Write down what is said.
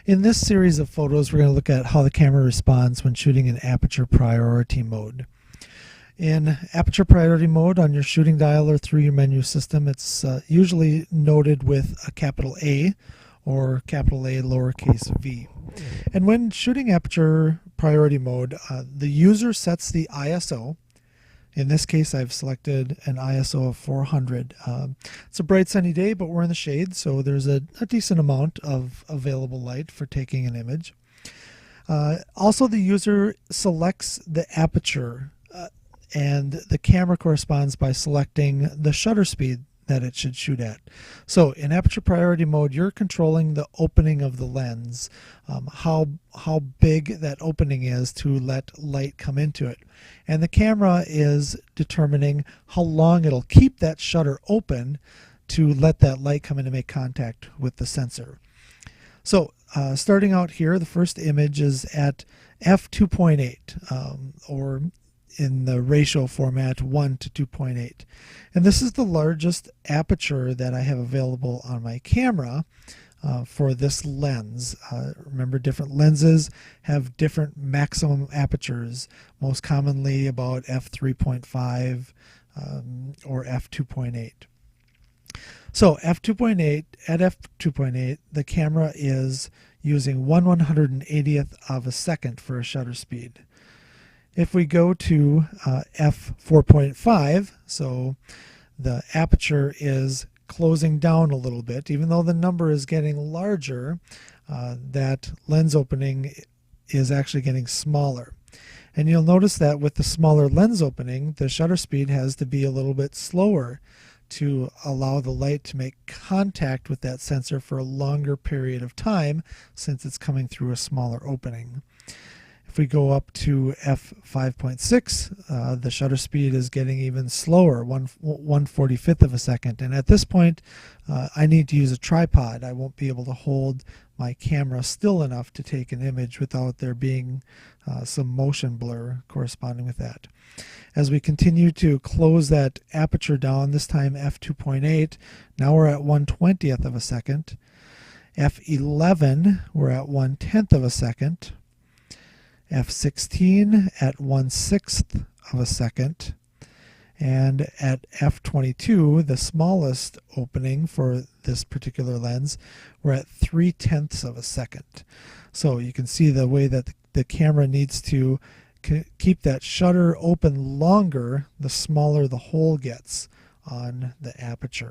In this series of photos, we're going to look at how the camera responds when shooting in aperture priority mode. In aperture priority mode on your shooting dial or through your menu system, it's usually noted with a capital A or capital A lowercase v. And when shooting aperture priority mode, the user sets the ISO. In this case, I've selected an ISO of 400. It's a bright sunny day, but we're in the shade, so there's a decent amount of available light for taking an image. Also, the user selects the aperture, and the camera corresponds by selecting the shutter speed that it should shoot at. So in aperture priority mode, you're controlling the opening of the lens, how big that opening is to let light come into it. And the camera is determining how long it'll keep that shutter open to let that light come in and make contact with the sensor. So starting out here, the first image is at f2.8, or in the ratio format 1 to 2.8. And this is the largest aperture that I have available on my camera for this lens. Remember, different lenses have different maximum apertures, most commonly about f3.5 or f2.8. So f2.8, at f2.8, the camera is using 1/180th of a second for a shutter speed. If we go to f4.5, so the aperture is closing down a little bit, even though the number is getting larger, that lens opening is actually getting smaller. And you'll notice that with the smaller lens opening, the shutter speed has to be a little bit slower to allow the light to make contact with that sensor for a longer period of time, since it's coming through a smaller opening. If we go up to f5.6, the shutter speed is getting even slower, 1/45th of a second. And at this point, I need to use a tripod. I won't be able to hold my camera still enough to take an image without there being some motion blur corresponding with that. As we continue to close that aperture down, this time f2.8, now we're at 1/20th of a second. f11, we're at 1/10th of a second. f16 at 1/6th of a second, and at f22, the smallest opening for this particular lens, we're at 3/10ths of a second. So you can see the way that the camera needs to keep that shutter open longer, the smaller the hole gets on the aperture.